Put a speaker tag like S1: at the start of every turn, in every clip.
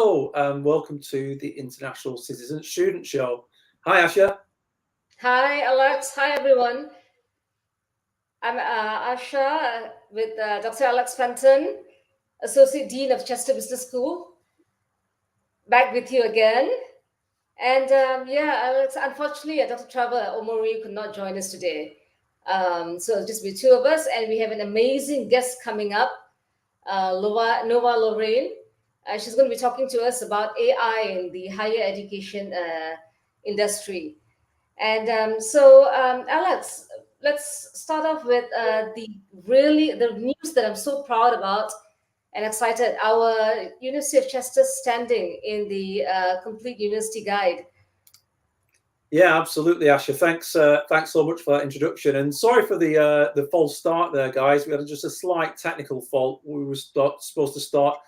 S1: Hello and welcome to the International Citizen Student Show. Hi, Asha.
S2: Hi, Alex. Hi, everyone. I'm Asha with Dr. Alex Fenton, Associate Dean of Chester Business School. Back with you again. And Alex, unfortunately, Dr. Trevor Omori could not join us today. So it'll just be two of us, and we have an amazing guest coming up, Nova Lorraine. She's going to be talking to us about AI in the higher education industry. And Alex, let's start off with the news that I'm so proud about and excited. Our University of Chester standing in the Complete University Guide.
S1: Yeah, absolutely, Asha. Thanks so much for that introduction. And sorry for the false start there, guys. We had just a slight technical fault. We were supposed to start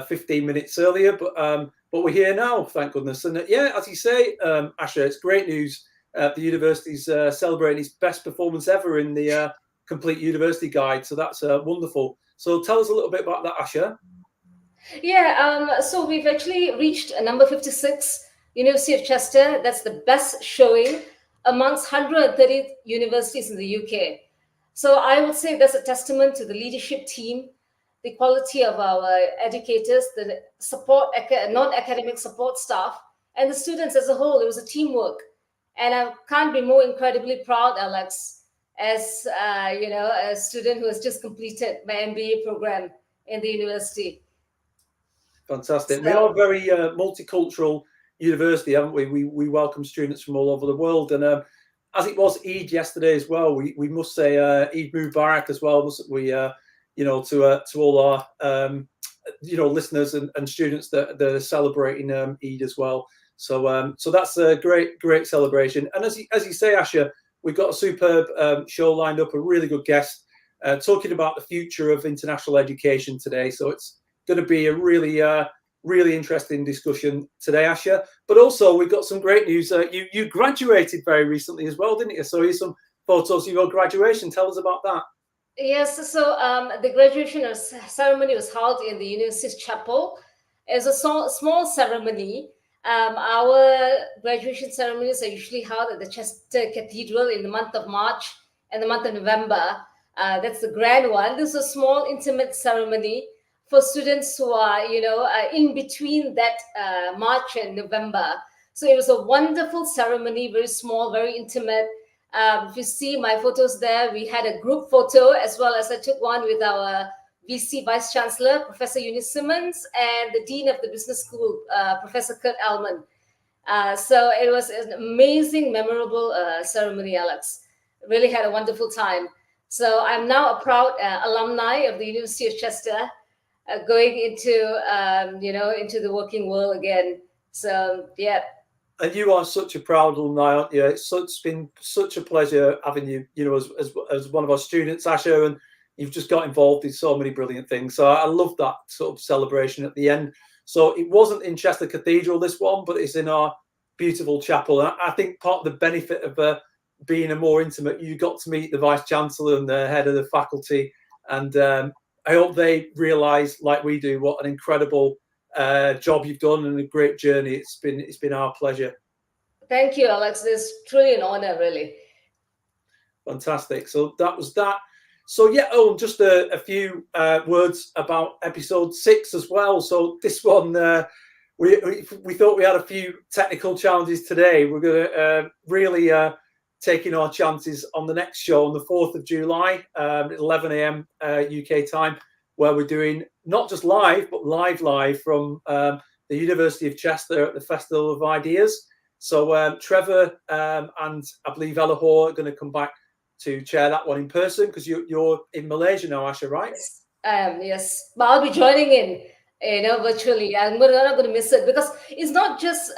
S1: 15 minutes earlier, but we're here now, thank goodness. And yeah, as you say, Asha, it's great news. The university's celebrating its best performance ever in the Complete University Guide, so that's wonderful. So tell us a little bit about that, Asha.
S2: Yeah, so we've actually reached number 56, University of Chester. That's the best showing amongst 130 universities in the UK. So I would say that's a testament to the leadership team, the quality of our educators, the support, non-academic support staff, and the students as a whole. It was a teamwork. And I can't be more incredibly proud, Alex, as a student who has just completed my MBA program in the university.
S1: Fantastic. We are a very multicultural university, haven't we? We welcome students from all over the world. And as it was Eid yesterday as well, we must say Eid Mubarak as well, mustn't we? To all our listeners and students that are celebrating Eid as well. So that's a great celebration. And as you say, Asha, we've got a superb show lined up, a really good guest talking about the future of international education today. So it's going to be a really interesting discussion today, Asha. But also we've got some great news. You graduated very recently as well, didn't you? So here's some photos of your graduation. Tell us about that.
S2: Yes, so the graduation ceremony was held in the university's chapel. It was a small ceremony. Our graduation ceremonies are usually held at the Chester Cathedral in the month of March and the month of November. That's the grand one. This is a small, intimate ceremony for students who are, in between that March and November. So it was a wonderful ceremony, very small, very intimate. If you see my photos there, we had a group photo as well as I took one with our VC Vice Chancellor, Professor Eunice Simmons, and the Dean of the Business School, Professor Kurt Allman. So it was an amazing, memorable ceremony, Alex. Really had a wonderful time. So I'm now a proud alumni of the University of Chester, going into the working world again. So, yeah.
S1: And you are such a proud alumni, aren't you? It's been such a pleasure having you, as one of our students, Asha, and you've just got involved in so many brilliant things. So I love that sort of celebration at the end. So it wasn't in Chester Cathedral, this one, but it's in our beautiful chapel. And I think part of the benefit of being a more intimate, you got to meet the Vice Chancellor and the head of the faculty. And I hope they realise, like we do, what an incredible job you've done and a great journey. It's been our pleasure.
S2: Thank you, Alex. It's truly an honor, really.
S1: Fantastic. So that was that. So yeah, just a few words about episode 6 as well. So this one, we thought we had a few technical challenges today. We're going to really taking our chances on the next show on the 4th of July, 11 a.m. UK time, where we're doing not just live, but live from the University of Chester at the Festival of Ideas. So Trevor and I believe Ella Hoare are going to come back to chair that one in person, because you're in Malaysia now, Asha, right?
S2: Yes, but I'll be joining in, virtually. I'm not going to miss it, because it's not just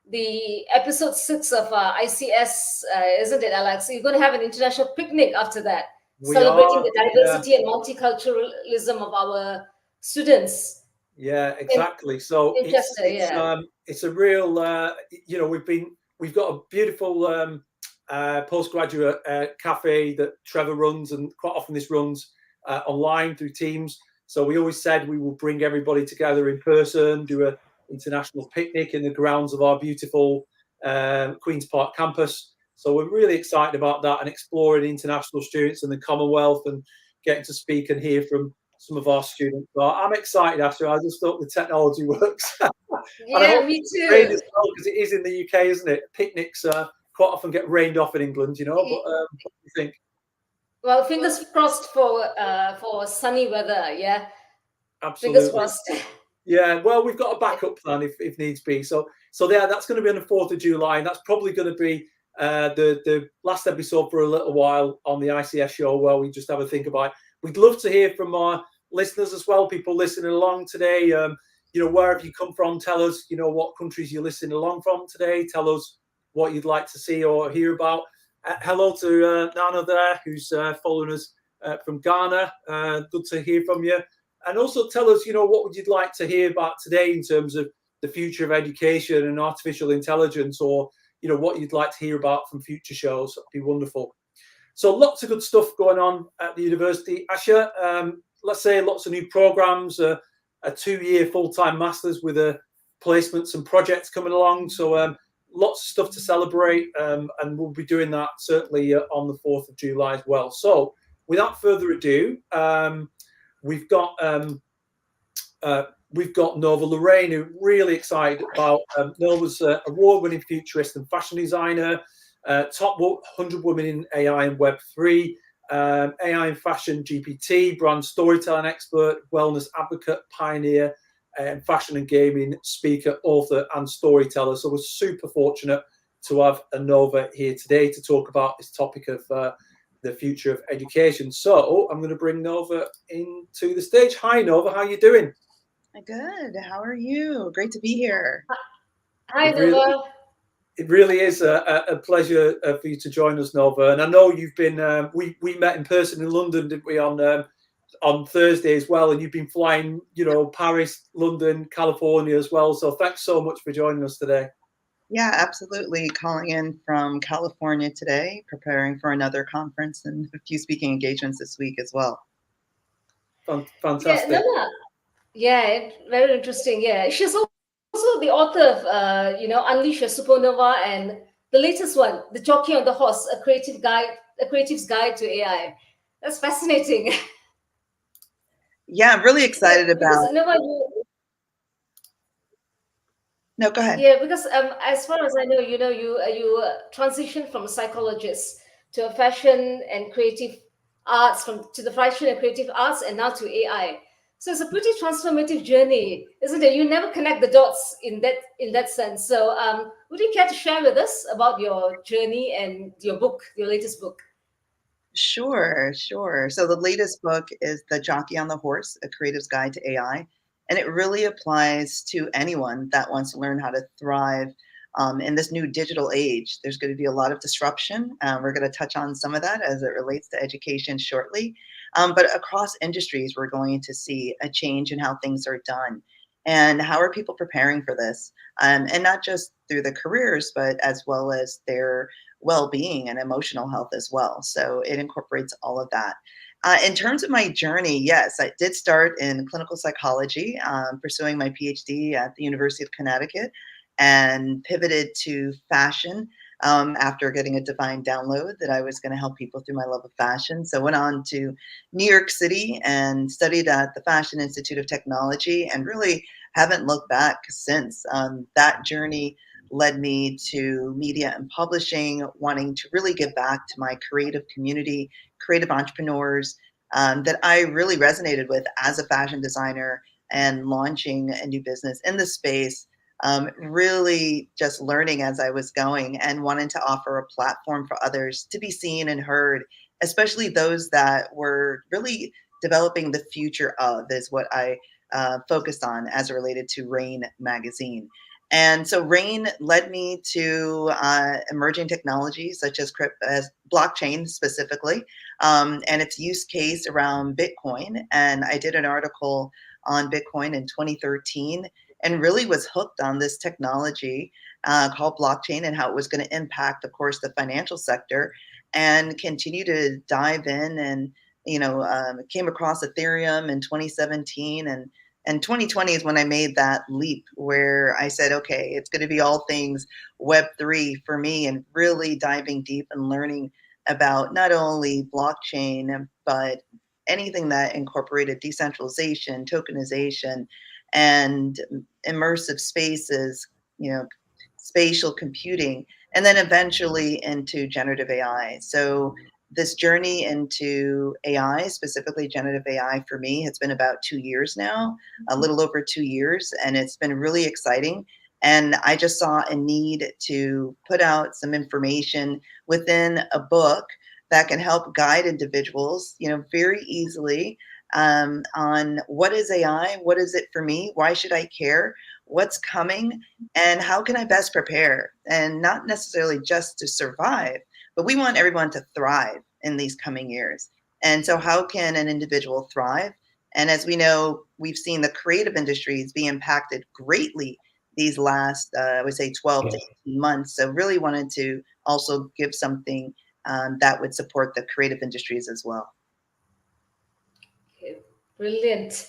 S2: the episode 6 of ICS, isn't it, Alex? You're going to have an international picnic after that, celebrating the diversity and multiculturalism of our students.
S1: Yeah, exactly. So it's a real, we've got a beautiful postgraduate cafe that Trevor runs, and quite often this runs online through Teams. So we always said we will bring everybody together in person, do a international picnic in the grounds of our beautiful Queen's Park campus. So we're really excited about that and exploring international students in the Commonwealth and getting to speak and hear from some of our students. So I'm excited, Asha. I just hope the technology works. And I
S2: Yeah,
S1: hope
S2: me
S1: it's rain as
S2: too.
S1: well, because it is in the UK, isn't it? Picnics quite often get rained off in England, you know. But what do you think?
S2: Well, fingers crossed for sunny weather. Yeah, fingers
S1: Absolutely.
S2: crossed.
S1: Yeah, well, we've got a backup plan if needs be. So yeah, that's going to be on the 4th of July, and that's probably going to be the last episode for a little while on the ICS show, where we just have a think about it. We'd love to hear from our listeners as well, people listening along today. You know, where have you come from? Tell us, you know, what countries you're listening along from today. Tell us what you'd like to see or hear about. Hello to Nana there, who's following us from Ghana. Good to hear from you. And also tell us, you know, what would you like to hear about today in terms of the future of education and artificial intelligence, or, you know, what you'd like to hear about from future shows. That'd be wonderful. So lots of good stuff going on at the university. Asha, let's say lots of new programs, a 2-year full-time master's with placements and projects coming along. So lots of stuff to celebrate, and we'll be doing that certainly on the 4th of July as well. So without further ado, we've got Nova Lorraine, who really excited about Nova's award-winning futurist and fashion designer, top 100 women in AI and Web3, AI and fashion GPT, brand storytelling expert, wellness advocate, pioneer, and fashion and gaming speaker, author, and storyteller. So we're super fortunate to have Nova here today to talk about this topic of the future of education. So I'm going to bring Nova into the stage. Hi, Nova. How are you doing?
S3: Good. How are you? Great to be here.
S2: Hi, Nova.
S1: It really is a pleasure for you to join us, Nova. And I know you've been, we met in person in London, didn't we, on Thursday as well. And you've been flying, you know, Paris, London, California as well. So thanks so much for joining us today.
S3: Yeah, absolutely. Calling in from California today, preparing for another conference and a few speaking engagements this week as well.
S1: Fantastic.
S2: Yeah, Nova. Yeah, very interesting. Yeah, she's also the author of Unleash Your Supernova, and the latest one, The Jockey on the Horse, a creative's guide to AI. That's fascinating.
S3: Yeah, I'm really excited about.
S2: Because Nova,
S3: No, go ahead.
S2: yeah, because as far as I know, you transitioned from a psychologist to a fashion and creative arts, to the fashion and creative arts, and now to AI. So it's a pretty transformative journey, isn't it? You never connect the dots in that sense. So would you care to share with us about your journey and your book, your latest book?
S3: Sure. So the latest book is The Jockey on the Horse, A Creative's Guide to AI. And it really applies to anyone that wants to learn how to thrive in this new digital age. There's going to be a lot of disruption. We're going to touch on some of that as it relates to education shortly. But across industries, we're going to see a change in how things are done. And how are people preparing for this? And not just through the careers, but as well as their well-being and emotional health as well. So it incorporates all of that. In terms of my journey, yes, I did start in clinical psychology, pursuing my PhD at the University of Connecticut, and pivoted to fashion after getting a divine download that I was going to help people through my love of fashion. So went on to New York City and studied at the Fashion Institute of Technology, and really haven't looked back since. That journey led me to media and publishing, wanting to really give back to my creative community, creative entrepreneurs that I really resonated with as a fashion designer, and launching a new business in the space. Really just learning as I was going, and wanting to offer a platform for others to be seen and heard, especially those that were really developing the future of, is what I focused on as it related to Rain magazine. And so Rain led me to emerging technologies such as blockchain specifically, and its use case around Bitcoin. And I did an article on Bitcoin in 2013, and really was hooked on this technology called blockchain, and how it was going to impact, of course, the financial sector, and continue to dive in and came across Ethereum in 2017, and 2020 is when I made that leap where I said, okay, it's going to be all things Web3 for me, and really diving deep and learning about not only blockchain, but anything that incorporated decentralization, tokenization, and immersive spaces, spatial computing, and then eventually into generative AI. So this journey into AI, specifically generative AI for me, has been about 2 years now, a little over 2 years, and it's been really exciting. And I just saw a need to put out some information within a book that can help guide individuals, very easily, on what is AI, what is it for me, why should I care, what's coming, and how can I best prepare, and not necessarily just to survive, but we want everyone to thrive in these coming years. And so how can an individual thrive? And as we know, we've seen the creative industries be impacted greatly these last, I would say, 12 to 18 months. So really wanted to also give something that would support the creative industries as well.
S2: Okay, brilliant.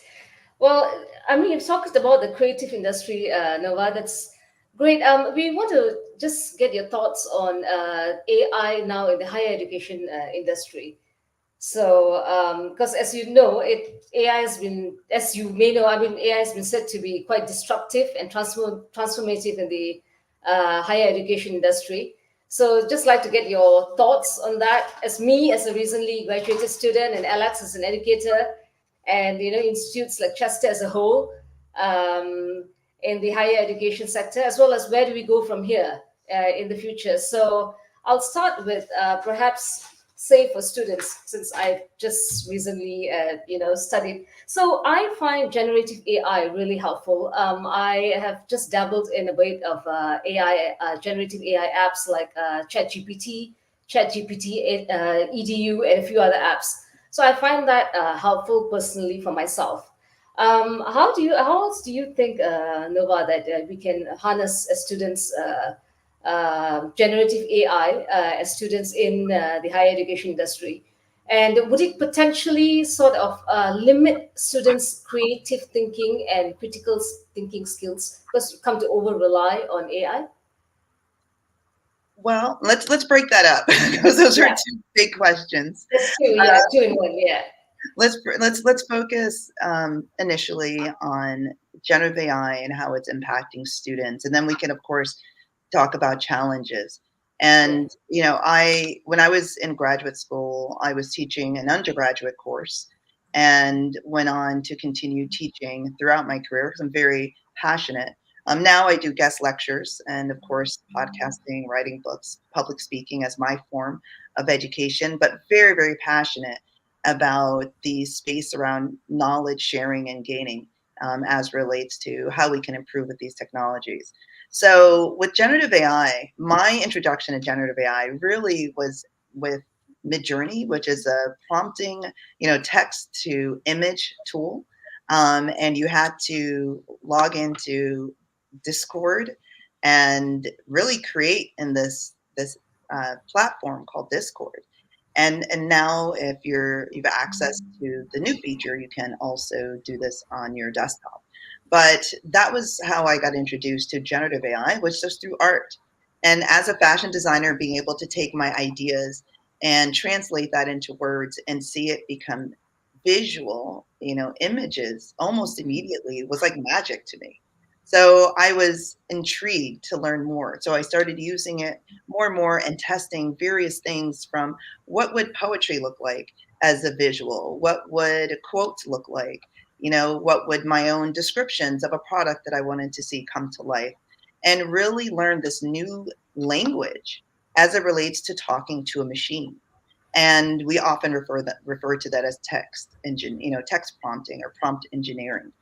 S2: Well, I mean, you've talked about the creative industry, Nova. That's great. We want to just get your thoughts on AI now in the higher education industry. So, because as you know, AI has been, as you may know, I mean, AI has been said to be quite disruptive and transformative in the higher education industry. So, just like to get your thoughts on that. As me, as a recently graduated student, and Alex as an educator, and institutes like Chester as a whole, in the higher education sector, as well as where do we go from here in the future. So, I'll start with perhaps say for students, since I just recently studied. So I find generative AI really helpful. I have just dabbled in a bit of AI, generative AI apps like ChatGPT, EDU, and a few other apps. So I find that helpful personally for myself. How else do you think, Nova, that we can harness as students generative AI as students in the higher education industry? And would it potentially sort of limit students' creative thinking and critical thinking skills because you come to over rely on AI?
S3: Well, let's break that up because those are
S2: Yeah,
S3: two big questions.
S2: that's two. Yeah, two in one. Yeah.
S3: Let's focus initially on generative AI and how it's impacting students, and then we can, of course, talk about challenges. And when I was in graduate school, I was teaching an undergraduate course, and went on to continue teaching throughout my career because I'm very passionate. Now I do guest lectures and, of course, podcasting, writing books, public speaking as my form of education, but very, very passionate about the space around knowledge sharing and gaining, as relates to how we can improve with these technologies. So with generative AI, my introduction to generative AI really was with Midjourney, which is a prompting, text to image tool. And you had to log into Discord and really create in this platform called Discord. And now if you've access to the new feature, you can also do this on your desktop. But that was how I got introduced to generative AI, which was through art. And as a fashion designer, being able to take my ideas and translate that into words and see it become visual, images almost immediately was like magic to me. So I was intrigued to learn more. So I started using it more and more and testing various things, from what would poetry look like as a visual? What would quotes look like? What would my own descriptions of a product that I wanted to see come to life? And really learn this new language as it relates to talking to a machine. And we often refer to that as text engine, text prompting or prompt engineering.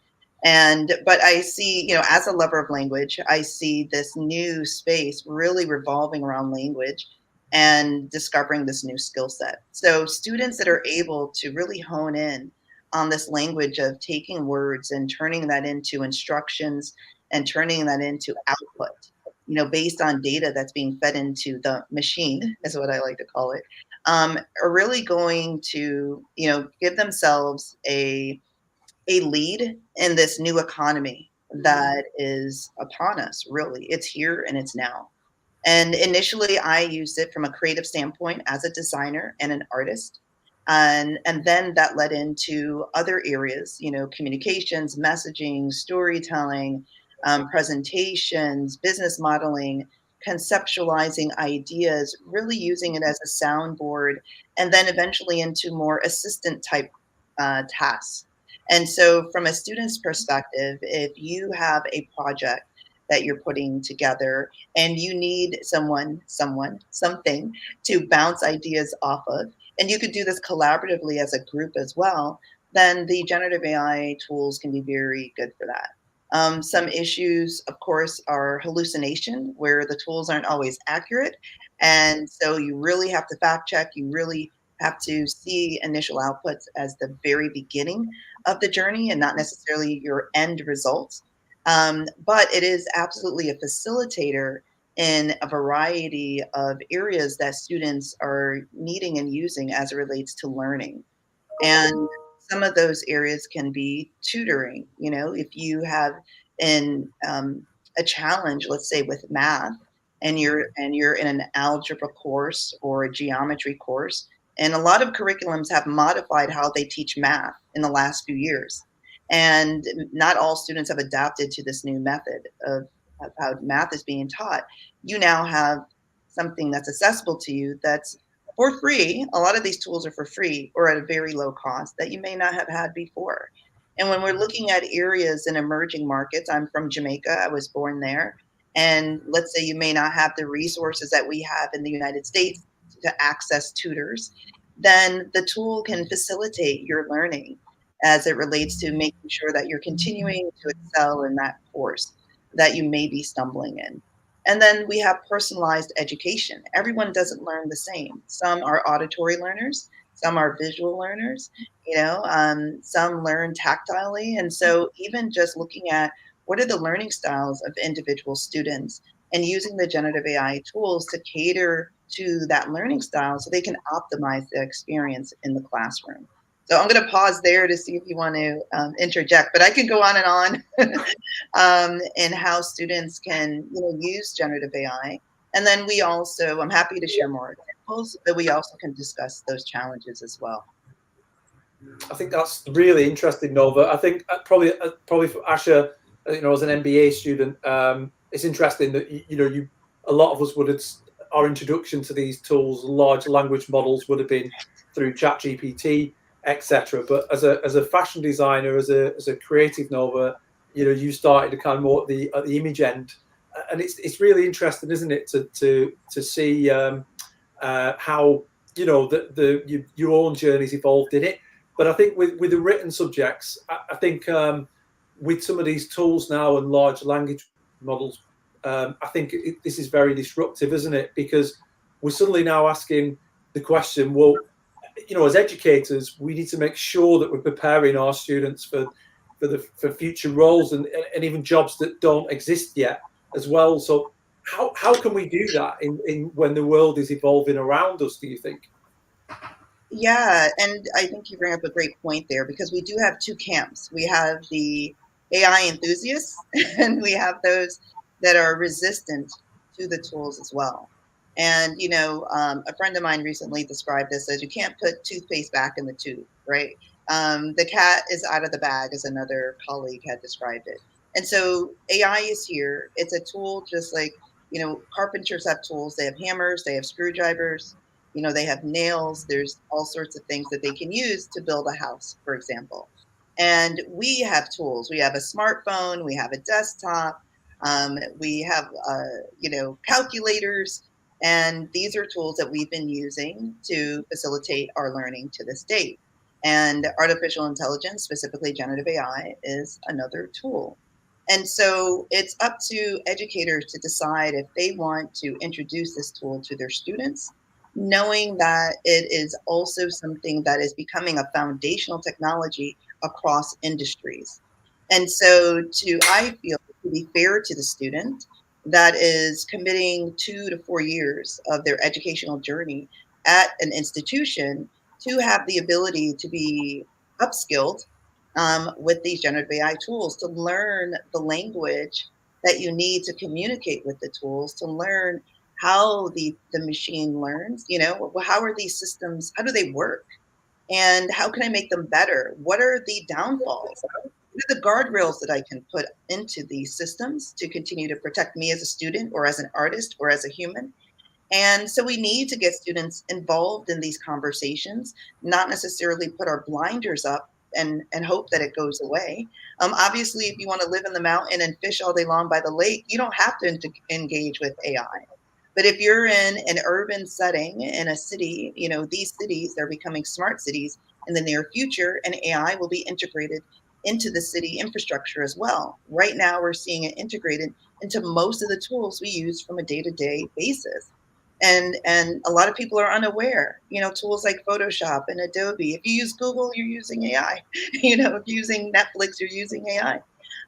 S3: But I see, as a lover of language, I see this new space really revolving around language and discovering this new skill set. So students that are able to really hone in on this language of taking words and turning that into instructions and turning that into output, based on data that's being fed into the machine, is what I like to call it. are really going to, give themselves a lead in this new economy that is upon us, really. It's here and it's now. And initially, I used it from a creative standpoint as a designer and an artist. And then that led into other areas, communications, messaging, storytelling, presentations, business modeling, conceptualizing ideas, really using it as a soundboard, and then eventually into more assistant type tasks. And so, from a student's perspective, if you have a project that you're putting together and you need something to bounce ideas off of, and you could do this collaboratively as a group as well, then the generative AI tools can be very good for that. Some issues, of course, are hallucination, where the tools aren't always accurate. And so you really have to fact check. You really have to see initial outputs as the very beginning of the journey and not necessarily your end results. But it is absolutely a facilitator in a variety of areas that students are needing and using as it relates to learning. And some of those areas can be tutoring. If you have an a challenge, let's say with math, and you're in an algebra course or a geometry course, and a lot of curriculums have modified how they teach math in the last few years, and not all students have adapted to this new method of how math is being taught. You now have something that's accessible to you that's for free. A lot of these tools are for free or at a very low cost that you may not have had before. And when we're looking at areas in emerging markets, I'm from Jamaica, I was born there. And let's say you may not have the resources that we have in the United States to access tutors, then the tool can facilitate your learning as it relates to making sure that you're continuing to excel in that course that you may be stumbling in. And then we have personalized education. Everyone doesn't learn the same. Some are auditory learners, some are visual learners, some learn tactilely. And so, even just looking at what are the learning styles of individual students and using the generative AI tools to cater to that learning style so they can optimize the experience in the classroom. So I'm going to pause there to see if you want to interject, but I can go on and on and how students can use generative AI. And then I'm happy to share more examples, but we also can discuss those challenges as well.
S1: I think that's really interesting, Nova. I think probably for Asha, as an MBA student, it's interesting that a lot of us would have our introduction to these tools, large language models, would have been through ChatGPT, etc. But as a fashion designer, as a creative, Nova, you started to kind of more at the image end, and it's really interesting, isn't it, to see how your own journey's evolved in it. But I think with the written subjects, I think with some of these tools now and large language models, I think this is very disruptive, isn't it? Because we're suddenly now asking the question, well, as educators, we need to make sure that we're preparing our students for future roles and even jobs that don't exist yet as well. So how can we do that in when the world is evolving around us, do you think?
S3: Yeah, and I think you bring up a great point there because we do have two camps. We have the AI enthusiasts and we have those that are resistant to the tools as well. And, a friend of mine recently described this as you can't put toothpaste back in the tube, right? The cat is out of the bag, as another colleague had described it. And so AI is here. It's a tool just like, carpenters have tools. They have hammers, they have screwdrivers, they have nails. There's all sorts of things that they can use to build a house, for example. And we have tools. We have a smartphone, we have a desktop, we have, calculators. And these are tools that we've been using to facilitate our learning to this date. And artificial intelligence, specifically generative AI, is another tool. And so it's up to educators to decide if they want to introduce this tool to their students, knowing that it is also something that is becoming a foundational technology across industries. And so I feel, to be fair to the student that is committing 2 to 4 years of their educational journey at an institution to have the ability to be upskilled with these generative AI tools, to learn the language that you need to communicate with the tools, to learn how the machine learns, how are these systems, how do they work? And how can I make them better? What are the downfalls? What are the guardrails that I can put into these systems to continue to protect me as a student or as an artist or as a human? And so we need to get students involved in these conversations, not necessarily put our blinders up and hope that it goes away. Obviously, if you want to live in the mountain and fish all day long by the lake, you don't have to engage with AI. But if you're in an urban setting in a city, these cities, they're becoming smart cities in the near future, and AI will be integrated into the city infrastructure as well. Right now, we're seeing it integrated into most of the tools we use from a day-to-day basis. And a lot of people are unaware, tools like Photoshop and Adobe. If you use Google, you're using AI. If you're using Netflix, you're using AI.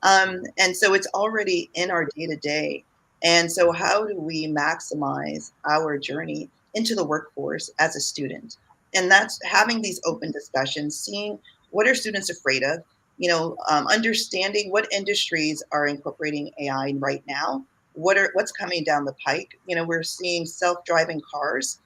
S3: And so it's already in our day-to-day. And so how do we maximize our journey into the workforce as a student? And that's having these open discussions, seeing what are students afraid of, understanding what industries are incorporating AI right now, what's coming down the pike. We're seeing self-driving cars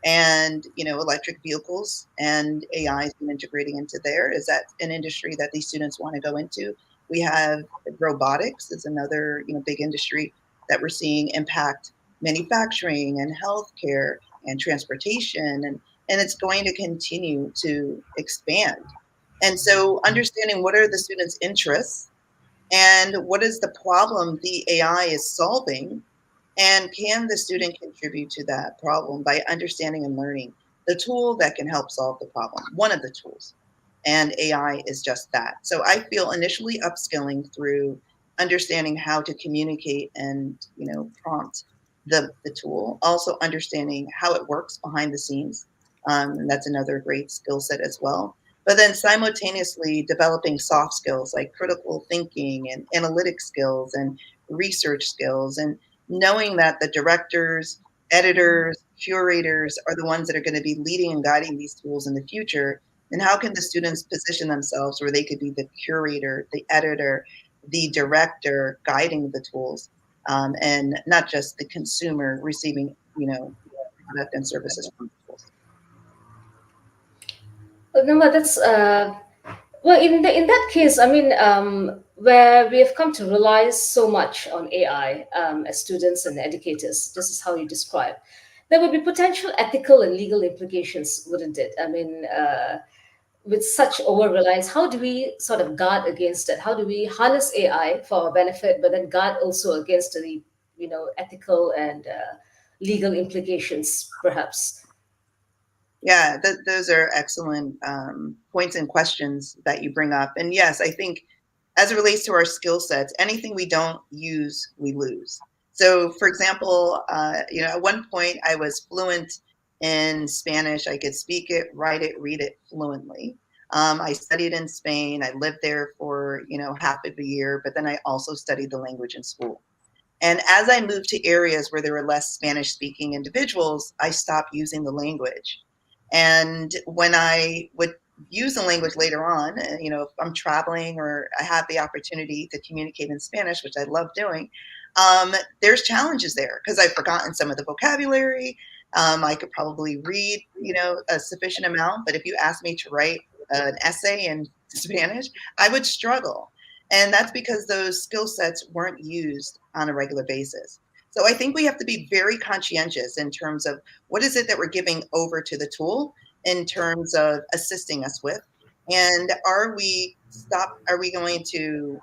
S3: and electric vehicles, and AI is integrating into there. Is that an industry that these students want to go into? We have robotics is another big industry that we're seeing impact manufacturing and healthcare and transportation, and it's going to continue to expand. And so understanding what are the students' interests and what is the problem the AI is solving, and can the student contribute to that problem by understanding and learning the tool that can help solve the problem, one of the tools. And AI is just that. So I feel initially upskilling through understanding how to communicate and prompt the tool, also understanding how it works behind the scenes. And that's another great skill set as well. But then simultaneously developing soft skills like critical thinking and analytic skills and research skills, and knowing that the directors, editors, curators are the ones that are going to be leading and guiding these tools in the future. And how can the students position themselves where they could be the curator, the editor, the director guiding the tools, and not just the consumer receiving, product and services from the tools.
S2: No, but that's well, in that case, I mean, where we have come to rely so much on AI as students and educators, this is how you describe. There would be potential ethical and legal implications, wouldn't it? I mean, with such over reliance, how do we sort of guard against it? How do we harness AI for our benefit, but then guard also against the ethical and legal implications, perhaps?
S3: Yeah, those are excellent points and questions that you bring up. And yes, I think as it relates to our skill sets, anything we don't use, we lose. So, for example, at one point I was fluent in Spanish. I could speak it, write it, read it fluently. I studied in Spain. I lived there for half of a year, but then I also studied the language in school. And as I moved to areas where there were less Spanish speaking individuals, I stopped using the language. And when I would use the language later on, if I'm traveling or I have the opportunity to communicate in Spanish, which I love doing, there's challenges there because I've forgotten some of the vocabulary. I could probably read, a sufficient amount, but if you ask me to write an essay in Spanish, I would struggle. And that's because those skill sets weren't used on a regular basis. So I think we have to be very conscientious in terms of what is it that we're giving over to the tool in terms of assisting us with, and are we going to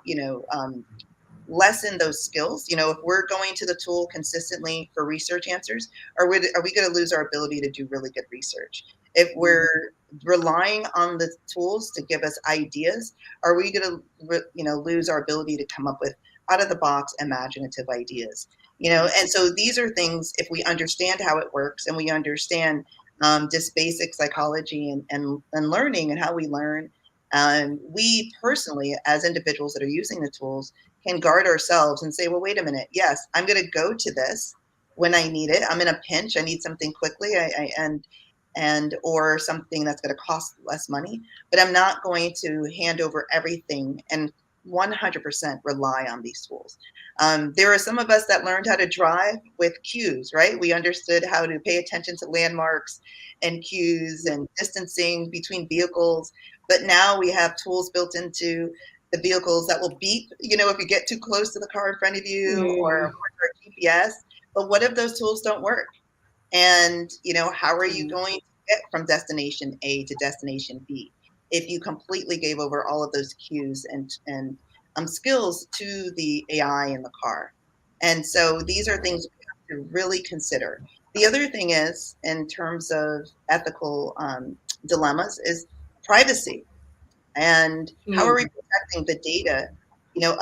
S3: lessen those skills? If we're going to the tool consistently for research answers, are we going to lose our ability to do really good research? If we're relying on the tools to give us ideas, are we going to lose our ability to come up with out of the box imaginative ideas? And so these are things, if we understand how it works and we understand just basic psychology and learning and how we learn, we personally, as individuals that are using the tools, can guard ourselves and say, well, wait a minute. Yes, I'm going to go to this when I need it. I'm in a pinch. I need something quickly. and or something that's going to cost less money, but I'm not going to hand over everything and 100% rely on these tools. There are some of us that learned how to drive with cues, right? We understood how to pay attention to landmarks and cues and distancing between vehicles, but now we have tools built into the vehicles that will beep, if you get too close to the car in front of you, or GPS. But what if those tools don't work? And, how are you going to get from destination A to destination B if you completely gave over all of those cues and skills to the AI in the car? And so these are things we have to really consider. The other thing is, in terms of ethical dilemmas, is privacy. And how are we protecting the data,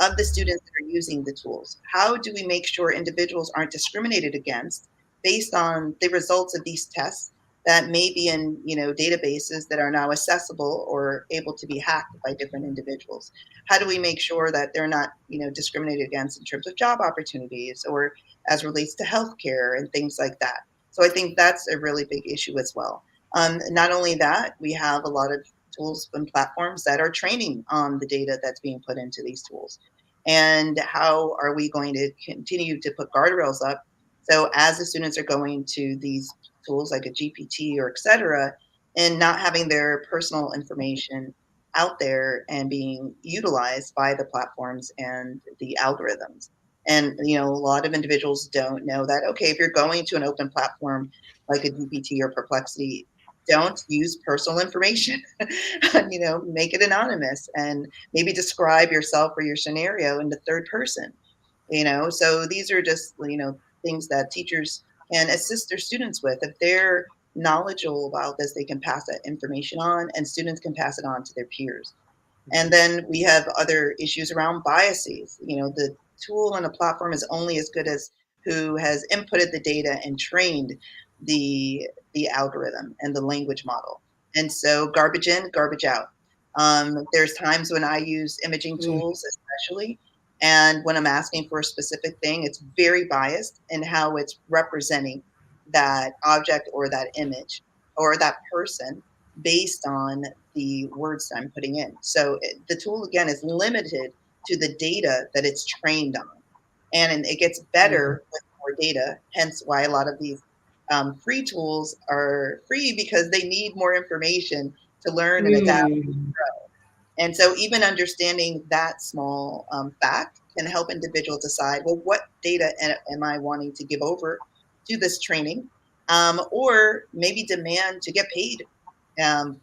S3: of the students that are using the tools? How do we make sure individuals aren't discriminated against based on the results of these tests that may be in, databases that are now accessible or able to be hacked by different individuals? How do we make sure that they're not, discriminated against in terms of job opportunities or as relates to healthcare and things like that? So I think that's a really big issue as well. Not only that, we have a lot of tools and platforms that are training on the data that's being put into these tools. And how are we going to continue to put guardrails up? So as the students are going to these tools like a GPT or et cetera, and not having their personal information out there and being utilized by the platforms and the algorithms. And, a lot of individuals don't know that, okay, if you're going to an open platform like a GPT or Perplexity, don't use personal information. Make it anonymous and maybe describe yourself or your scenario in the third person. So these are just, things that teachers can assist their students with. If they're knowledgeable about this, they can pass that information on, and students can pass it on to their peers. And then we have other issues around biases. The tool and the platform is only as good as who has inputted the data and trained the algorithm and the language model. And so garbage in, garbage out. There's times when I use imaging tools, especially, and when I'm asking for a specific thing, it's very biased in how it's representing that object or that image or that person based on the words that I'm putting in. So the tool, again, is limited to the data that it's trained on. And it gets better with more data, hence why a lot of these free tools are free, because they need more information to learn and adapt and grow. And so even understanding that small fact can help individuals decide, well, what data am I wanting to give over to this training, or maybe demand to get paid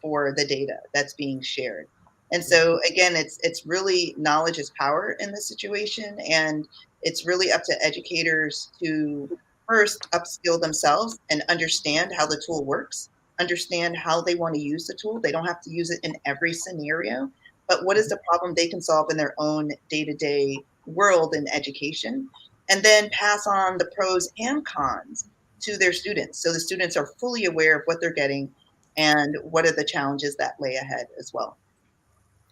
S3: for the data that's being shared. And so again, it's really knowledge is power in this situation, and it's really up to educators to first upskill themselves and understand how the tool works, understand how they want to use the tool. They don't have to use it in every scenario, but what is the problem they can solve in their own day-to-day world in education, and then pass on the pros and cons to their students, so the students are fully aware of what they're getting and what are the challenges that lay ahead as well.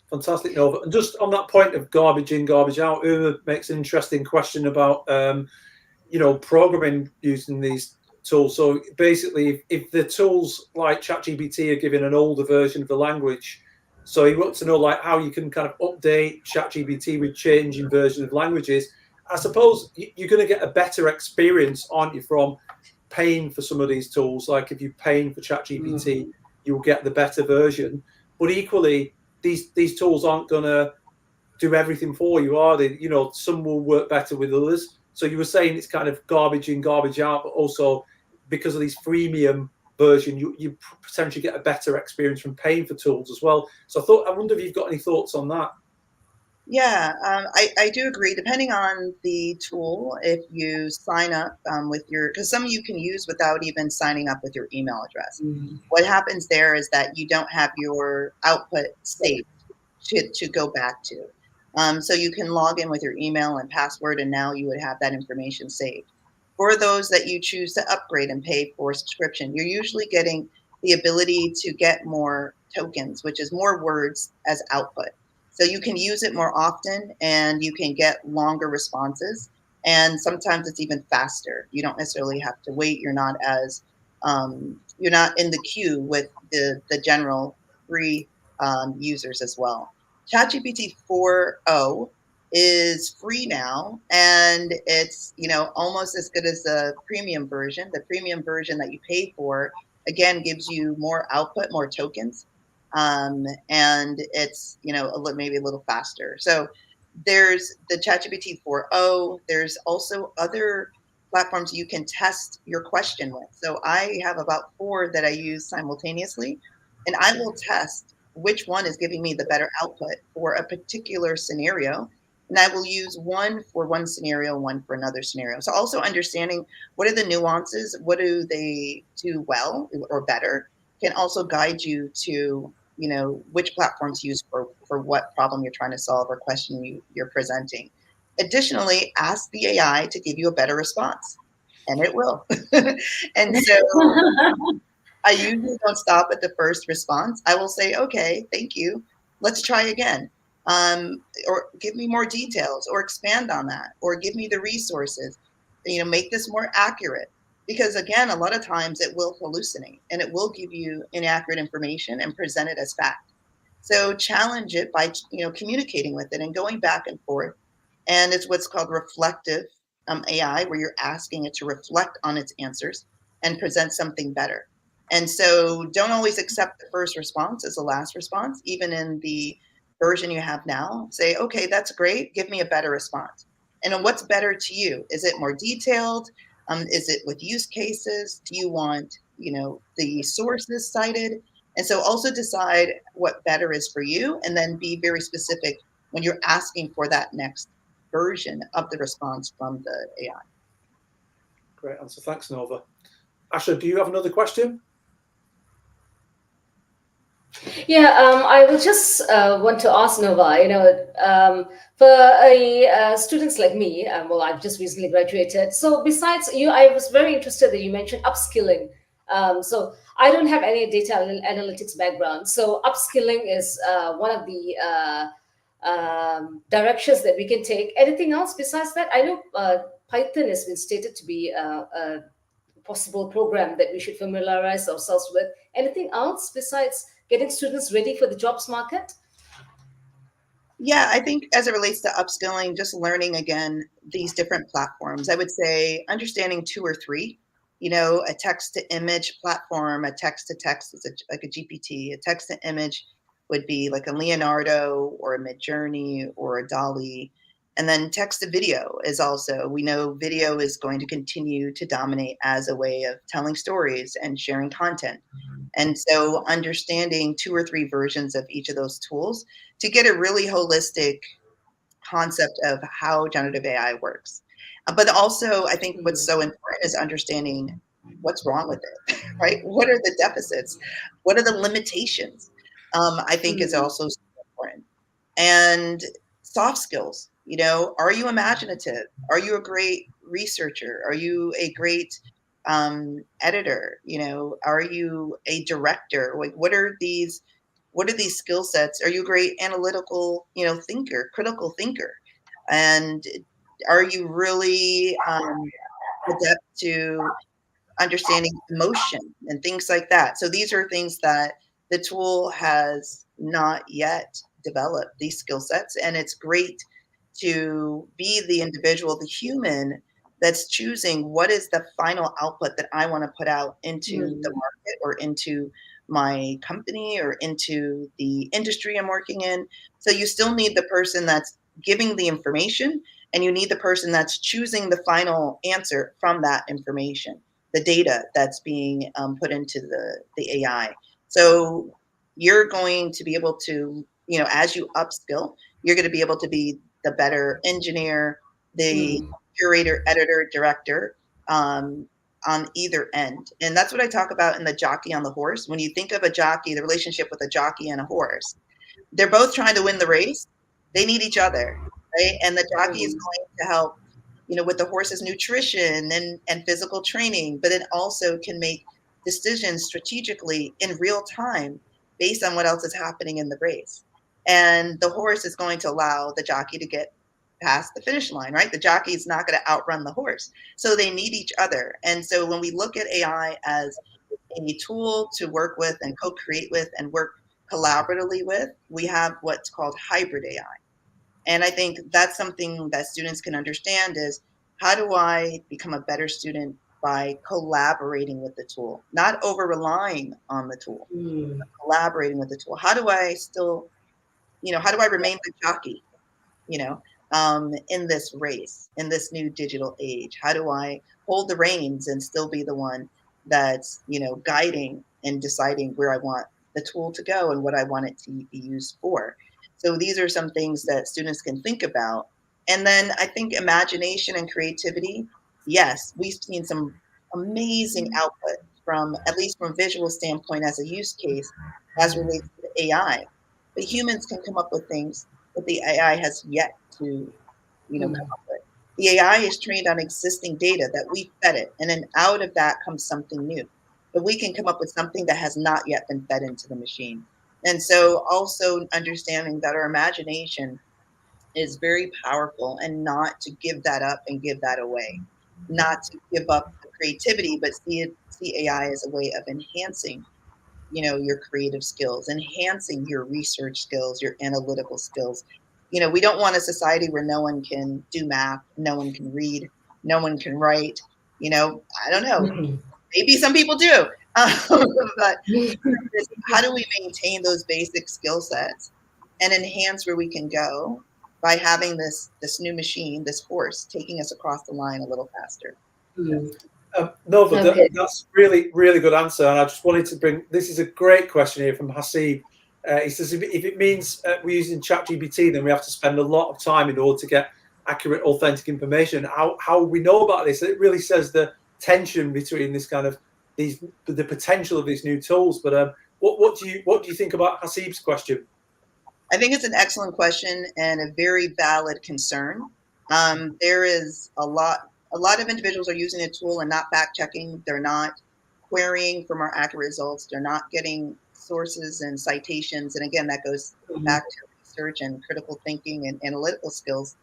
S1: Fantastic, Nova. And just on that point of garbage in, garbage out, Uma makes an interesting question about, programming using these tools. So basically, if the tools like ChatGPT are giving an older version of the language, so he wants to know like how you can kind of update ChatGPT with changing version of languages. I suppose you're going to get a better experience, aren't you, from paying for some of these tools? Like if you're paying for ChatGPT, you'll get the better version. But equally, these tools aren't going to do everything for you, are they? Some will work better with others. So you were saying it's kind of garbage in, garbage out, but also because of these freemium version, you potentially get a better experience from paying for tools as well. So I wonder if you've got any thoughts on that.
S3: Yeah, I do agree. Depending on the tool, if you sign up with because some you can use without even signing up with your email address. What happens there is that you don't have your output saved to go back to. So you can log in with your email and password, and now you would have that information saved. For those that you choose to upgrade and pay for subscription, you're usually getting the ability to get more tokens, which is more words as output. So you can use it more often, and you can get longer responses. And sometimes it's even faster. You don't necessarily have to wait. You're not as you're not in the queue with the general free users as well. ChatGPT 4.0 is free now, and it's almost as good as the premium version. The premium version that you pay for again gives you more output, more tokens, and it's maybe a little faster. So there's the ChatGPT 4.0. There's also other platforms you can test your question with. So I have about 4 that I use simultaneously, and I will test which one is giving me the better output for a particular scenario. And I will use one for one scenario, one for another scenario. So also understanding what are the nuances, what do they do well or better, can also guide you to which platforms use for what problem you're trying to solve or question you're presenting. Additionally, ask the AI to give you a better response, and it will. And so I usually don't stop at the first response. I will say, okay, thank you. Let's try again. Or give me more details, or expand on that, or give me the resources, make this more accurate. Because again, a lot of times it will hallucinate and it will give you inaccurate information and present it as fact. So challenge it by communicating with it and going back and forth. And it's what's called reflective AI, where you're asking it to reflect on its answers and present something better. And so don't always accept the first response as the last response. Even in the version you have now, say, okay, that's great. Give me a better response. And then what's better to you? Is it more detailed? Is it with use cases? Do you want, the sources cited? And so also decide what better is for you, and then be very specific when you're asking for that next version of the response from the AI.
S1: Great answer. Thanks, Nova. Asha, do you have another question?
S2: Yeah, I will just want to ask Nova, for students like me, well, I've just recently graduated. So besides you, I was very interested that you mentioned upskilling. So I don't have any data analytics background. So upskilling is one of the directions that we can take. Anything else besides that? I know Python has been stated to be a possible program that we should familiarize ourselves with. Anything else besides getting students ready for the jobs market?
S3: Yeah, I think as it relates to upskilling, just learning again these different platforms, I would say understanding 2 or 3. A text to image platform, a text to text is like a GPT. A text to image would be like a Leonardo or a Midjourney or a Dolly. And then text to video is also, we know video is going to continue to dominate as a way of telling stories and sharing content. And so understanding 2 or 3 versions of each of those tools to get a really holistic concept of how generative AI works. But also, I think what's so important is understanding what's wrong with it, right? What are the deficits? What are the limitations? I think is also so important. And soft skills, are you imaginative? Are you a great researcher? Are you a great editor? Are you a director? Like, what are these skill sets? Are you a great analytical, thinker, critical thinker? And are you really adept to understanding emotion and things like that? So these are things that the tool has not yet developed, these skill sets. And it's great to be the individual, the human that's choosing what is the final output that I want to put out into the market or into my company or into the industry I'm working in. So you still need the person that's giving the information, and you need the person that's choosing the final answer from that information, the data that's being put into the AI. So you're going to be able to, as you upskill, you're going to be able to be the better engineer, the curator, editor, director, on either end. And that's what I talk about in the jockey on the horse. When you think of a jockey, the relationship with a jockey and a horse, they're both trying to win the race. They need each other, right? And the jockey is going to help, with the horse's nutrition and physical training, but it also can make decisions strategically in real time based on what else is happening in the race. And the horse is going to allow the jockey to get past the finish line, right? The jockey is not going to outrun the horse. So they need each other. And so when we look at AI as a tool to work with and co-create with and work collaboratively with, we have what's called hybrid AI. And I think that's something that students can understand is, how do I become a better student by collaborating with the tool, not over relying on the tool, but collaborating with the tool. How do I still, how do I remain the jockey, you know, in this race, in this new digital age? How do I hold the reins and still be the one that's, guiding and deciding where I want the tool to go and what I want it to be used for? So these are some things that students can think about. And then I think imagination and creativity. Yes, we've seen some amazing output from, at least from visual standpoint as a use case as relates to AI. But humans can come up with things that the AI has yet to, come up with. The AI is trained on existing data that we fed it, and then out of that comes something new. But we can come up with something that has not yet been fed into the machine. And so also understanding that our imagination is very powerful, and not to give that up and give that away. Not to give up the creativity, but see AI as a way of enhancing your creative skills, enhancing your research skills, your analytical skills. We don't want a society where no one can do math, no one can read, no one can write. I don't know, maybe some people do. But how do we maintain those basic skill sets and enhance where we can go by having this new machine, this horse, taking us across the line a little faster?
S1: No, but that's really, really good answer. And I just wanted to bring, this is a great question here from Hasib. He says, if it means we're using ChatGPT, then we have to spend a lot of time in order to get accurate, authentic information. How we know about this? It really says the tension between this kind of the potential of these new tools. But what do you think about Hasib's question?
S3: I think it's an excellent question and a very valid concern. There is a lot of individuals are using a tool and not fact checking. They're not querying for more accurate results. They're not getting sources and citations. And again, that goes back to research and critical thinking and analytical skills.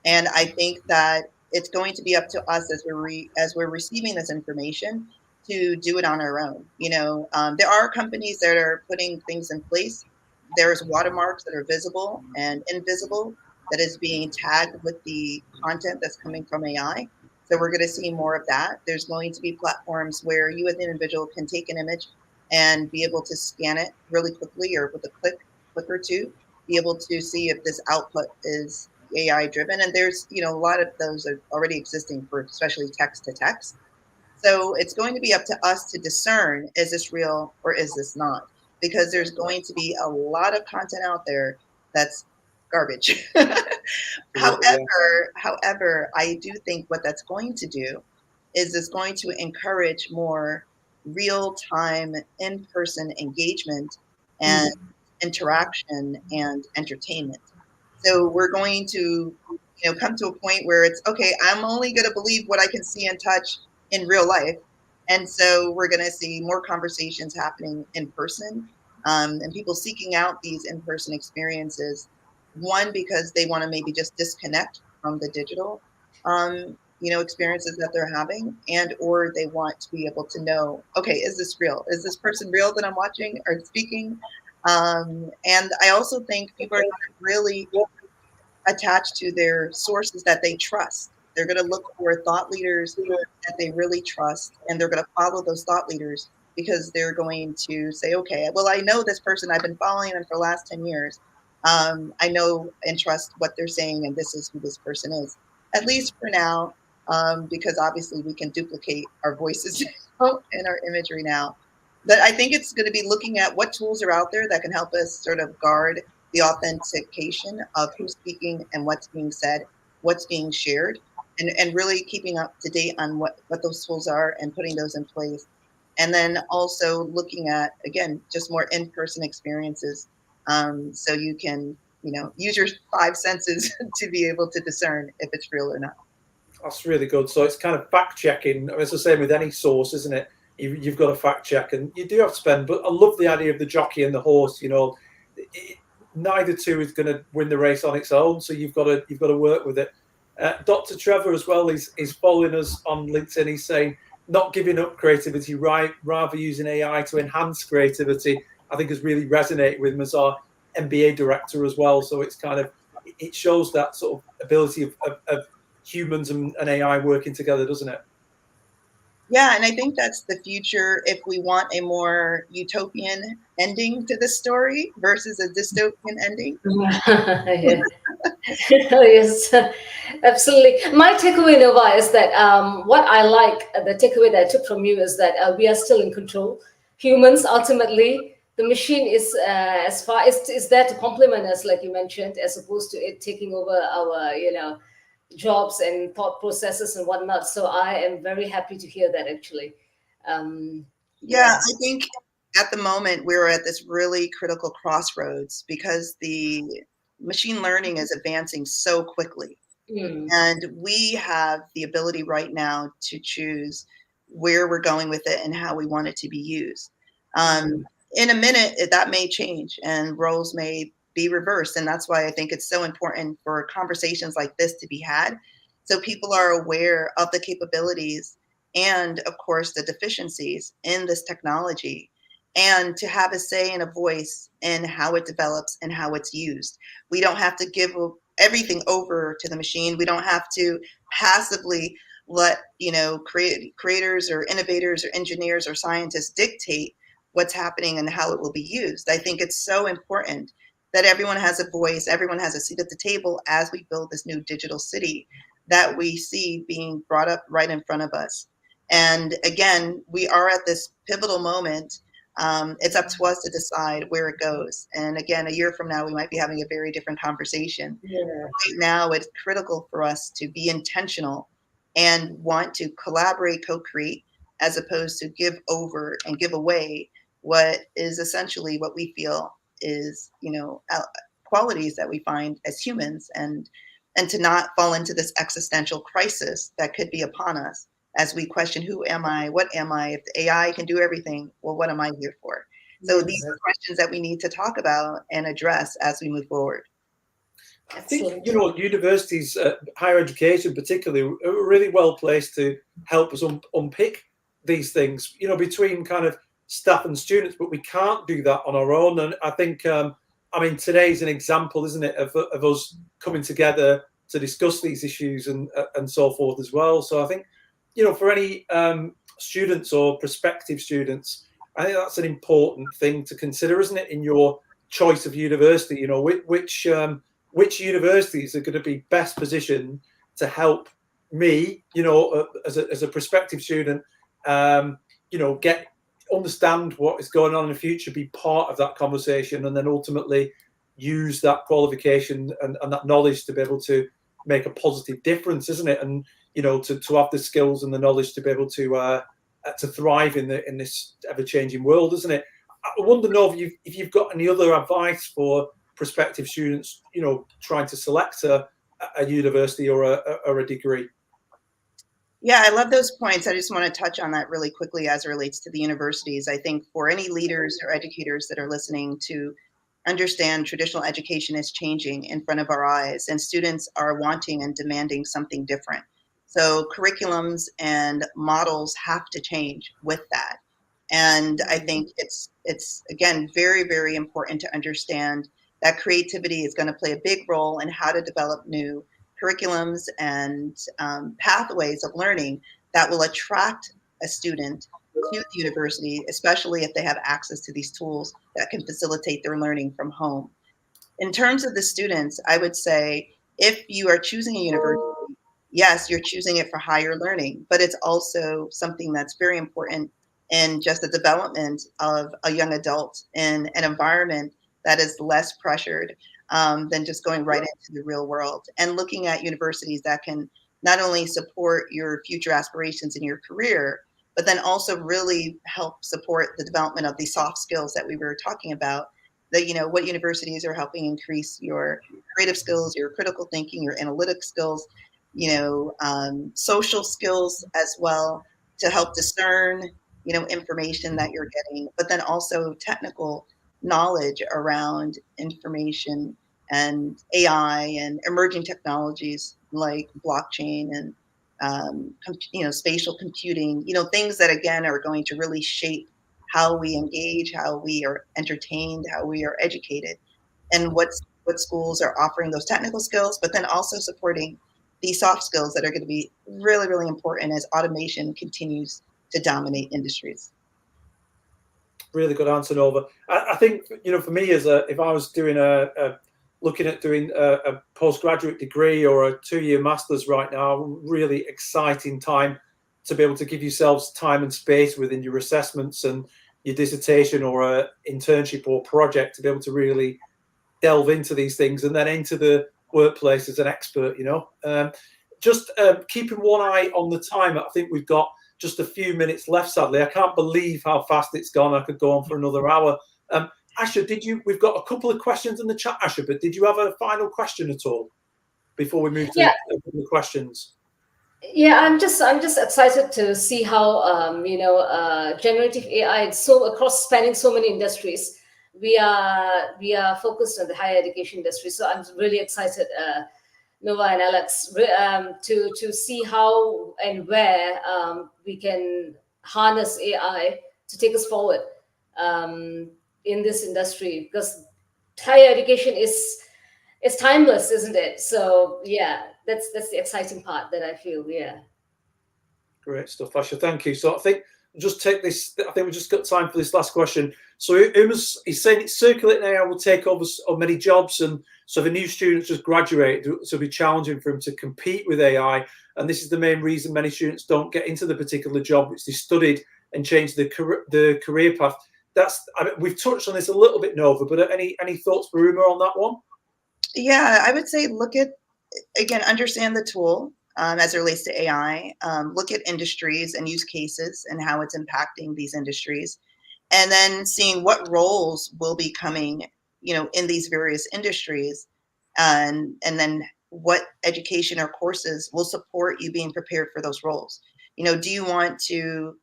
S3: And I think that it's going to be up to us as we're receiving this information to do it on our own. There are companies that are putting things in place. There's watermarks that are visible and invisible that is being tagged with the content that's coming from AI. So we're going to see more of that. There's going to be platforms where you as an individual can take an image and be able to scan it really quickly, or with a click or two, be able to see if this output is AI driven. And there's, a lot of those are already existing for especially text to text. So it's going to be up to us to discern, is this real or is this not? Because there's going to be a lot of content out there that's garbage. However, I do think what that's going to do is it's going to encourage more real-time, in-person engagement and interaction and entertainment. So we're going to, come to a point where it's, okay, I'm only going to believe what I can see and touch in real life. And so we're going to see more conversations happening in person, and people seeking out these in-person experiences. One, because they want to maybe just disconnect from the digital, experiences that they're having, and or they want to be able to know, okay, is this real? Is this person real that I'm watching or speaking? And I also think people are going to really attach to their sources that they trust. They're going to look for thought leaders that they really trust, and they're going to follow those thought leaders because they're going to say, okay, well, I know this person. I've been following them for the last 10 years. I know and trust what they're saying, and this is who this person is, at least for now, because obviously we can duplicate our voices and our imagery now. But I think it's going to be looking at what tools are out there that can help us sort of guard the authentication of who's speaking and what's being said, what's being shared, and really keeping up to date on what those tools are and putting those in place. And then also looking at, again, just more in-person experiences, so you can, use your 5 senses to be able to discern if it's real or not.
S1: That's really good. So it's kind of fact checking. It's the same with any source, isn't it? You've got to fact check, and you do have to spend. But I love the idea of the jockey and the horse. Neither two is going to win the race on its own. So you've got to work with it. Dr. Trevor as well is following us on LinkedIn. He's saying, not giving up creativity, right? Rather using AI to enhance creativity, I think has really resonated with him as our MBA director as well. So it's kind of, it shows that sort of ability of humans and AI working together, doesn't it?
S3: Yeah, and I think that's the future if we want a more utopian ending to the story versus a dystopian ending.
S2: Yeah. Yes, absolutely. My takeaway, Nova, is that what I like, the takeaway that I took from you is that we are still in control. Humans, ultimately, the machine is as far is there to complement us, like you mentioned, as opposed to it taking over our, jobs and thought processes and whatnot. So I am very happy to hear that actually.
S3: Yeah,
S2: Yeah.
S3: I think at the moment we're at this really critical crossroads because the machine learning is advancing so quickly.
S2: Mm.
S3: And we have the ability right now to choose where we're going with it and how we want it to be used. Um,
S2: Mm.
S3: in a minute, that may change and roles may be reversed. And that's why I think it's so important for conversations like this to be had so people are aware of the capabilities and, of course, the deficiencies in this technology and to have a say and a voice in how it develops and how it's used. We don't have to give everything over to the machine. We don't have to passively let creators or innovators or engineers or scientists dictate what's happening and how it will be used. I think it's so important that everyone has a voice, everyone has a seat at the table as we build this new digital city that we see being brought up right in front of us. And again, we are at this pivotal moment. It's up to us to decide where it goes. And again, a year from now, we might be having a very different conversation.
S2: Yeah.
S3: Right now, it's critical for us to be intentional and want to collaborate, co-create, as opposed to give over and give away what is essentially what we feel is, qualities that we find as humans, and to not fall into this existential crisis that could be upon us as we question, who am I? What am I? If the AI can do everything, well, what am I here for? So these
S2: Yes.
S3: are questions that we need to talk about and address as we move forward.
S1: I think,
S2: Excellent.
S1: universities, higher education particularly, are really well placed to help us unpick these things, between kind of staff and students, but we can't do that on our own. And I think, today's an example, isn't it, of us coming together to discuss these issues and so forth as well. So I think, for any students or prospective students, I think that's an important thing to consider, isn't it, in your choice of university? Which universities are going to be best positioned to help me, as a prospective student, get understand what is going on in the future, be part of that conversation, and then ultimately use that qualification and that knowledge to be able to make a positive difference, isn't it? And to have the skills and the knowledge to be able to thrive in this ever changing world, isn't it? I wonder, Nov, if you've got any other advice for prospective students, trying to select a university or a degree.
S3: Yeah, I love those points. I just want to touch on that really quickly as it relates to the universities. I think for any leaders or educators that are listening to understand traditional education is changing in front of our eyes, and students are wanting and demanding something different. So curriculums and models have to change with that. And I think it's again very, very important to understand that creativity is going to play a big role in how to develop new curriculums and pathways of learning that will attract a student to the university, especially if they have access to these tools that can facilitate their learning from home. In terms of the students, I would say if you are choosing a university, yes, you're choosing it for higher learning, but it's also something that's very important in just the development of a young adult in an environment that is less pressured than just going right into the real world, and looking at universities that can not only support your future aspirations in your career, but then also really help support the development of the soft skills that we were talking about. That, what universities are helping increase your creative skills, your critical thinking, your analytic skills, social skills as well, to help discern, information that you're getting, but then also technical knowledge around information and AI and emerging technologies like blockchain and spatial computing, things that again are going to really shape how we engage, how we are entertained, how we are educated, and what schools are offering those technical skills, but then also supporting the soft skills that are going to be really, really important as automation continues to dominate industries.
S1: Really good answer, Nova. I think, for me, if I was doing looking at doing a postgraduate degree or a 2-year master's right now, really exciting time to be able to give yourselves time and space within your assessments and your dissertation or a internship or project to be able to really delve into these things and then into the workplace as an expert. Just keeping one eye on the time. I think we've got just a few minutes left, sadly. I can't believe how fast it's gone. I could go on for another hour. Asha, we've got a couple of questions in the chat, Asha, but did you have a final question at all before we move to the questions?
S2: Yeah, I'm just excited to see how generative AI is so across spanning so many industries. We are focused on the higher education industry, so I'm really excited, Nova and Alex, to see how and where we can harness AI to take us forward in this industry, because higher education is timeless, isn't it? So yeah, that's the exciting part that I feel. Yeah.
S1: Great stuff, Asha. Thank you. So I think just take this. I think we just got time for this last question. So he's saying it's circulating AI will take over so many jobs, and so the new students just graduate, so it'll be challenging for them to compete with AI. And this is the main reason many students don't get into the particular job which they studied and change the career path. We've touched on this a little bit, Nova, but any thoughts, Baruma, on that one?
S3: Yeah, I would say understand the tool as it relates to AI. Look at industries and use cases and how it's impacting these industries, and then seeing what roles will be coming, in these various industries, and then what education or courses will support you being prepared for those roles. Do you want to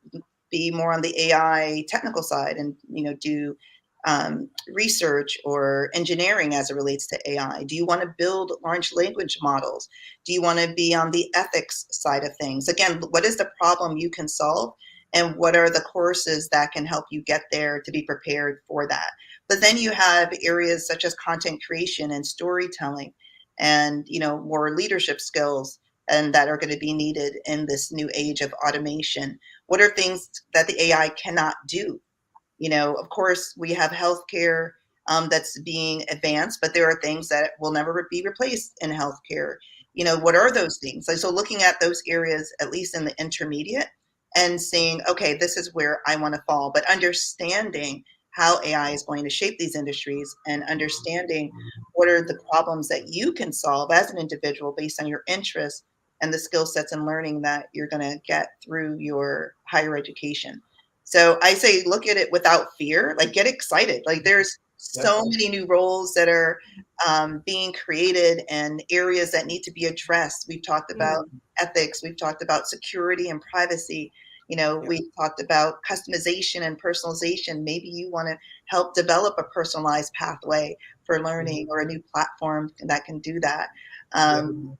S3: be more on the AI technical side and do research or engineering as it relates to AI? Do you want to build large language models? Do you want to be on the ethics side of things? Again, what is the problem you can solve, and what are the courses that can help you get there to be prepared for that? But then you have areas such as content creation and storytelling, and more leadership skills, and that are going to be needed in this new age of automation. What are things that the AI cannot do? Of course, we have healthcare that's being advanced, but there are things that will never be replaced in healthcare. What are those things? So looking at those areas, at least in the intermediate, and saying, okay, this is where I want to fall, but understanding how AI is going to shape these industries and understanding what are the problems that you can solve as an individual based on your interests and the skill sets and learning that you're going to get through your higher education. So I say, look at it without fear, like get excited. Like there's so many new roles that are being created and areas that need to be addressed. We've talked about ethics. We've talked about security and privacy. We've talked about customization and personalization. Maybe you want to help develop a personalized pathway for learning or a new platform that can do that.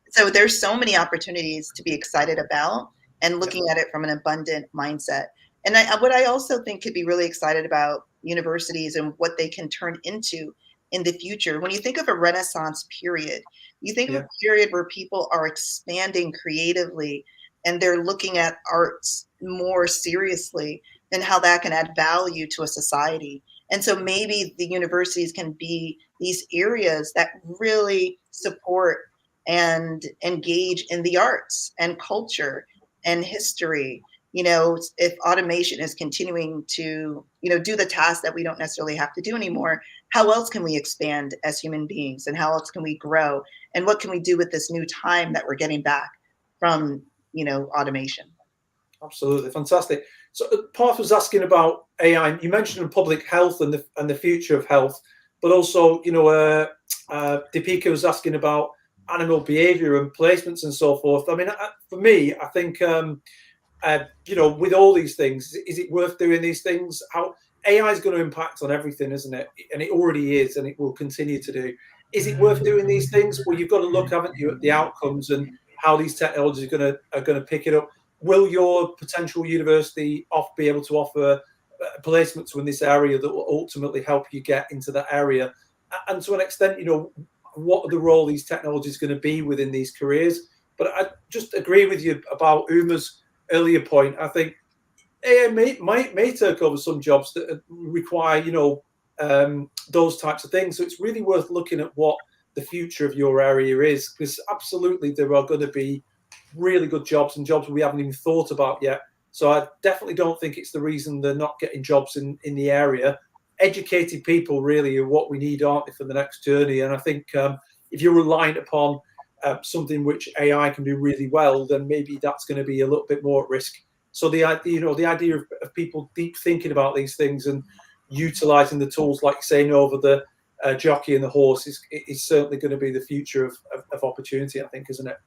S3: So there's so many opportunities to be excited about and looking at it from an abundant mindset. And what I also think could be really excited about universities and what they can turn into in the future. When you think of a Renaissance period, you think of a period where people are expanding creatively and they're looking at arts more seriously and how that can add value to a society. And so maybe the universities can be these areas that really support and engage in the arts and culture and history. If automation is continuing to, do the tasks that we don't necessarily have to do anymore, how else can we expand as human beings, and how else can we grow? And what can we do with this new time that we're getting back from, automation?
S1: Absolutely. Fantastic. So Parth was asking about AI. You mentioned public health and the future of health, but also, Deepika was asking about animal behavior and placements and so forth. I mean, for me, I think, with all these things, is it worth doing these things? How AI is going to impact on everything, isn't it? And it already is, and it will continue to do. Is it worth doing these things? Well, you've got to look, haven't you, at the outcomes and how these technologies are going to pick it up. Will your potential university be able to offer placements in this area that will ultimately help you get into that area? And to an extent, you know, what are the role these technologies going to be within these careers? But I just agree with you about Uma's earlier point. I think AI may take over some jobs that require, you know, those types of things. So it's really worth looking at what the future of your area is, because absolutely there are going to be really good jobs and jobs we haven't even thought about yet. So I definitely don't think it's the reason they're not getting jobs in the area. Educated people really are what we need, aren't they, for the next journey? And I think if you're reliant upon something which AI can do really well, then maybe that's going to be a little bit more at risk. So the idea of people deep thinking about these things and utilizing the tools, like saying over the jockey and the horse, is certainly going to be the future of opportunity, I think, isn't it?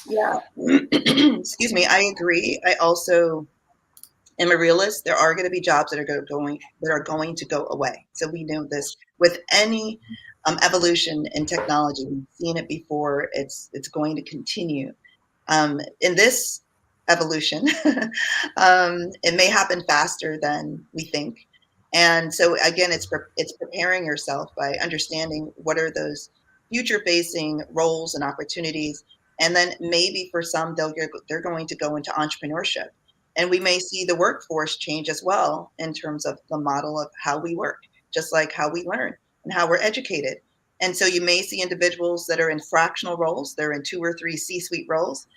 S3: Yeah. Excuse me. I agree. I also am a realist. There are going to be jobs that are going to go away. So we know this with any evolution in technology. We've seen it before. It's going to continue. In this evolution, it may happen faster than we think. And so again, it's preparing yourself by understanding what are those future-facing roles and opportunities. And then maybe for some, they're going to go into entrepreneurship. And we may see the workforce change as well in terms of the model of how we work, just like how we learn and how we're educated. And so you may see individuals that are in fractional roles. They're in 2 or 3 C-suite roles.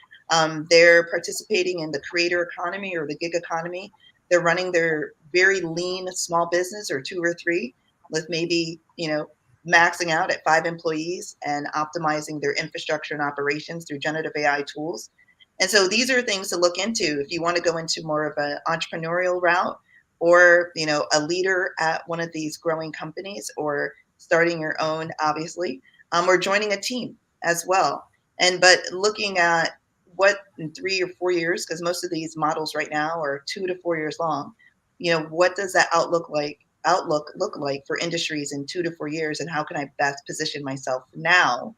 S3: They're participating in the creator economy or the gig economy. They're running their very lean small business or 2 or 3 with maybe, you know, maxing out at 5 employees and optimizing their infrastructure and operations through generative AI tools. And so these are things to look into if you want to go into more of an entrepreneurial route, or, you know, a leader at one of these growing companies, or starting your own, obviously, or joining a team as well. But looking at what in 3 or 4 years, because most of these models right now are 2 to 4 years long, you know, what does that outlook look like for industries in 2 to 4 years, and how can I best position myself now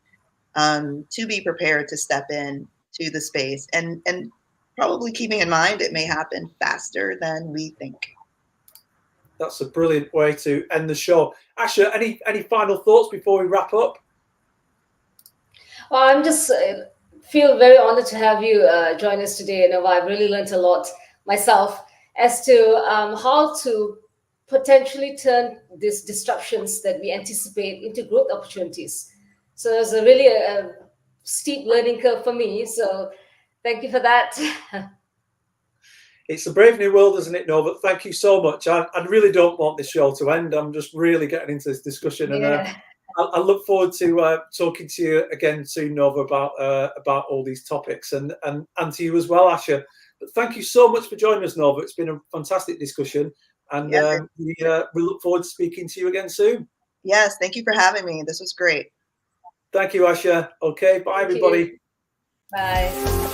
S3: to be prepared to step in to the space, and probably keeping in mind it may happen faster than we think.
S1: That's a brilliant way to end the show. Asha, any final thoughts before we wrap up?
S2: Well, I'm just feel very honored to have you join us today. Nova, I've really learned a lot myself as to how to potentially turn these disruptions that we anticipate into growth opportunities. So it's really a steep learning curve for me. So thank you for that.
S1: It's a brave new world, isn't it, Nova? Thank you so much. I really don't want this show to end. I'm just really getting into this discussion, and I look forward to talking to you again soon, Nova, about all these topics, and to you as well, Asha. But thank you so much for joining us, Nova. It's been a fantastic discussion, and we look forward to speaking to you again soon.
S3: Yes, thank you for having me. This was great.
S1: Thank you, Asha. Okay, bye, everybody.
S2: Bye.